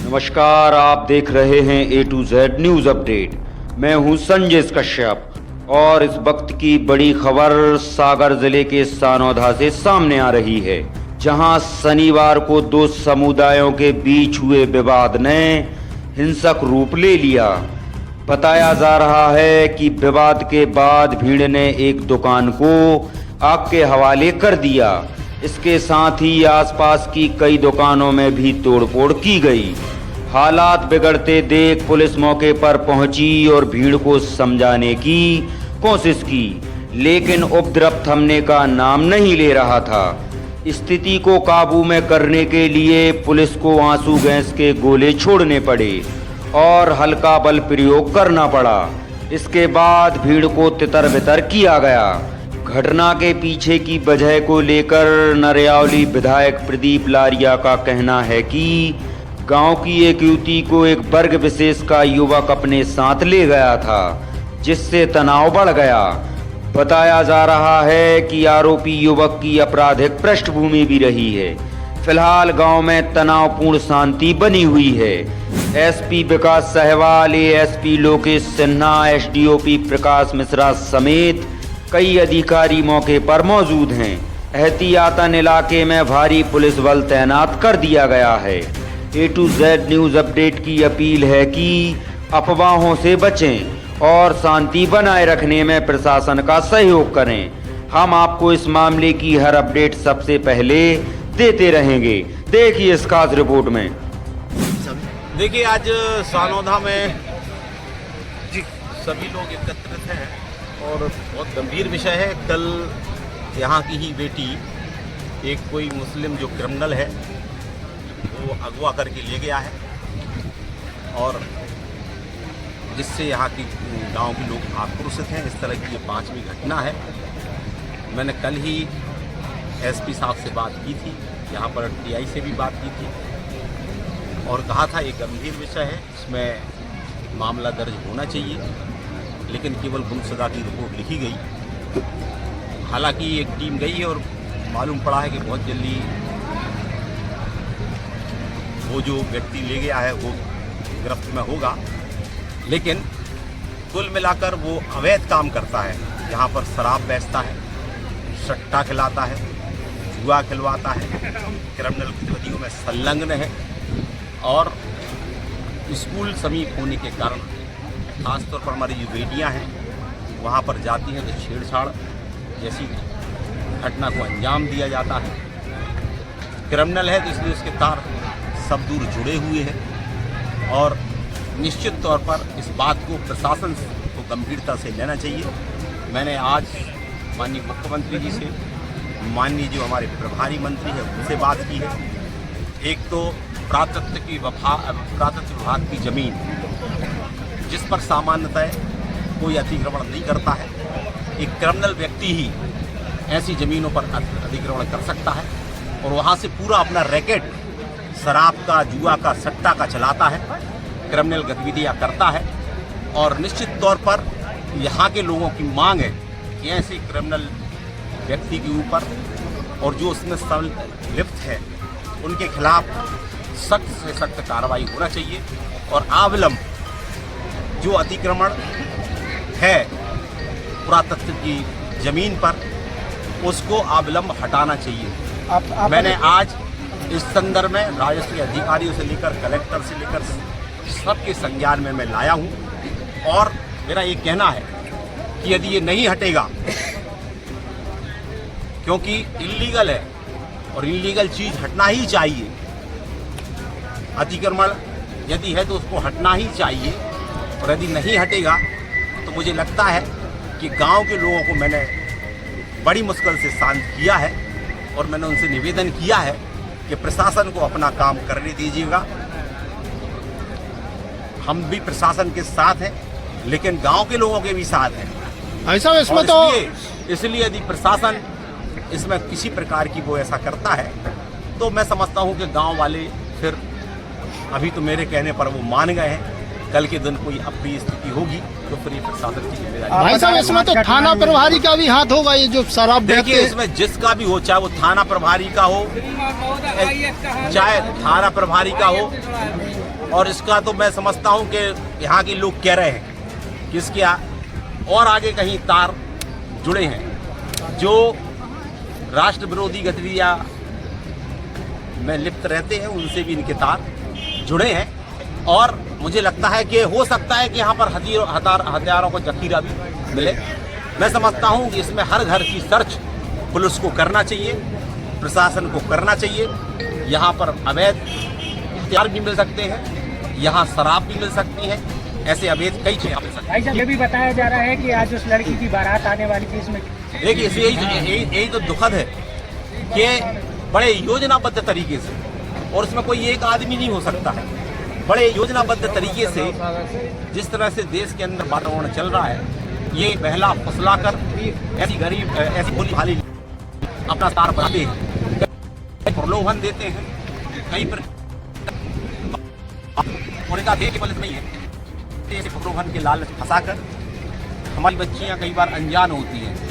नमस्कार, आप देख रहे हैं A to Z news update. मैं हूं संजय कश्यप और इस वक्त की बड़ी खबर सागर जिले के सानौधा से सामने आ रही है, जहां शनिवार को दो समुदायों के बीच हुए विवाद ने हिंसक रूप ले लिया। बताया जा रहा है कि विवाद के बाद भीड़ ने एक दुकान को आग के हवाले कर दिया। इसके साथ ही आसपास की कई दुकानों में भी तोड़फोड़ की गई। हालात बिगड़ते देख पुलिस मौके पर पहुंची और भीड़ को समझाने की कोशिश की, लेकिन उपद्रव थमने का नाम नहीं ले रहा था। स्थिति को काबू में करने के लिए पुलिस को आंसू गैस के गोले छोड़ने पड़े और हल्का बल प्रयोग करना पड़ा। इसके बाद भीड़ को तितर-बितर किया गया। घटना के पीछे की वजह को लेकर नरयावली विधायक प्रदीप लारिया का कहना है कि गांव की एक युवती को एक वर्ग विशेष का युवक अपने साथ ले गया था, जिससे तनाव बढ़ गया। बताया जा रहा है कि आरोपी युवक की आपराधिक पृष्ठभूमि भी रही है। फिलहाल गांव में तनावपूर्ण शांति बनी हुई है। एसपी विकास सहवाल, एएसपी लोकेश सिन्हा, एसडीओपी प्रकाश मिश्रा समेत कई अधिकारी मौके पर मौजूद हैं। एहतियातन इलाके में भारी पुलिस बल तैनात कर दिया गया है। A to Z news update की अपील है कि अफवाहों से बचें और शांति बनाए रखने में प्रशासन का सहयोग करें। हम आपको इस मामले की हर अपडेट सबसे पहले देते रहेंगे। देखिए इस खास रिपोर्ट में। देखिए, आज सानौधा में सभी लोग एकत्रित हैं और बहुत गंभीर विषय है। कल यहाँ की ही बेटी एक कोई मुस्लिम जो क्रिमिनल है वो अगवा करके ले गया है और जिससे यहाँ की गांव के लोग आक्रोशित हैं। इस तरह की ये 5वीं घटना है। मैंने कल ही एसपी साहब से बात की थी, यहाँ पर टीआई से भी बात की थी और कहा था ये गंभीर विषय है, इसमें मामला दर्ज होना चाहिए, लेकिन केवल गुमशुदा की रिपोर्ट लिखी गई। हालांकि एक टीम गई है और मालूम पड़ा है कि बहुत जल्दी वो जो व्यक्ति ले गया है वो गिरफ्त में होगा। लेकिन कुल मिलाकर वो अवैध काम करता है। यहाँ पर शराब बेचता है, सट्टा खिलाता है, जुआ खिलवाता है, क्रिमिनल गतिविधियों में संलग्न है और स्कूल समीप होने के कारण खासतौर पर हमारी जो बेटियाँ हैं वहाँ पर जाती हैं तो छेड़छाड़ जैसी घटना को अंजाम दिया जाता है। क्रिमिनल है तो इसलिए उसके तार सब दूर जुड़े हुए हैं और निश्चित तौर पर इस बात को प्रशासन को गंभीरता से लेना चाहिए। मैंने आज माननीय मुख्यमंत्री जी से, माननीय जो हमारे प्रभारी मंत्री हैं उनसे बात की है। एक तो पुरातत्व विभाग की ज़मीन जिस पर सामान्यतः कोई अतिक्रमण नहीं करता है, एक क्रिमिनल व्यक्ति ही ऐसी ज़मीनों पर अतिक्रमण कर सकता है और वहाँ से पूरा अपना रैकेट शराब का, जुआ का, सट्टा का चलाता है, क्रिमिनल गतिविधियाँ करता है। और निश्चित तौर पर यहाँ के लोगों की मांग है कि ऐसे क्रिमिनल व्यक्ति के ऊपर और जो उसमें संलिप्त है उनके खिलाफ सख्त से सख्त कार्रवाई होना चाहिए और अविलंब जो अतिक्रमण है पुरातत्व की ज़मीन पर उसको अविलंब हटाना चाहिए। मैंने आज इस संदर्भ में राजस्व अधिकारियों से लेकर कलेक्टर से लेकर सबके संज्ञान में मैं लाया हूँ और मेरा ये कहना है कि यदि ये नहीं हटेगा, क्योंकि इल्लीगल है और इल्लीगल चीज़ हटना ही चाहिए, अतिक्रमण यदि है तो उसको हटना ही चाहिए और यदि नहीं हटेगा तो मुझे लगता है कि गांव के लोगों को मैंने बड़ी मुश्किल से शांत किया है और मैंने उनसे निवेदन किया है कि प्रशासन को अपना काम करने दीजिएगा। हम भी प्रशासन के साथ हैं लेकिन गांव के लोगों के भी साथ हैं। ऐसा इसमें तो इसलिए यदि प्रशासन इसमें किसी प्रकार की वो ऐसा करता है तो मैं समझता हूं कि गांव वाले फिर अभी तो मेरे कहने पर वो मान गए हैं कल के दिन कोई अप्रिय स्थिति होगी तो फिर ये प्रशासन की जिम्मेदारी। भाई साहब इसमें तो थाना प्रभारी का भी हाथ होगा, ये जो शराब बेचते देखिए हैं। इसमें जिसका भी हो, चाहे वो थाना प्रभारी का हो, चाहे थाना प्रभारी का हो, और इसका तो मैं समझता हूँ कि यहाँ के लोग कह रहे हैं कि इसके और आगे कहीं तार जुड़े हैं जो राष्ट्र विरोधी गतिविधियाँ में लिप्त रहते हैं, उनसे भी इनके तार जुड़े हैं। और मुझे लगता है कि हो सकता है कि यहाँ पर हथियारों को जखीरा भी मिले। मैं समझता हूँ कि इसमें हर घर की सर्च पुलिस को करना चाहिए, प्रशासन को करना चाहिए। यहाँ पर अवैध हथियार भी मिल सकते हैं, यहाँ शराब भी मिल सकती है, ऐसे अवैध कई चीजें मिल सकती हैं। भाई साहब ये भी बताया जा रहा है कि आज उस लड़की की बारात आने वाली थी, इसमें देखिए यही तो दुखद है कि बड़े योजनाबद्ध तरीके से, और इसमें कोई एक आदमी नहीं हो सकता है, बड़े योजनाबद्ध तरीके से जिस तरह से देश के अंदर वातावरण चल रहा है, ये बहला फुसला कर ऐसी गरीब ऐसी भोली भाली अपना तार बनाते हैं, प्रलोभन देते हैं, कहीं पर और इनका देश केवल नहीं है, ऐसे प्रलोभन के लालच फंसाकर हमारी बच्चियां कई बार अनजान होती हैं।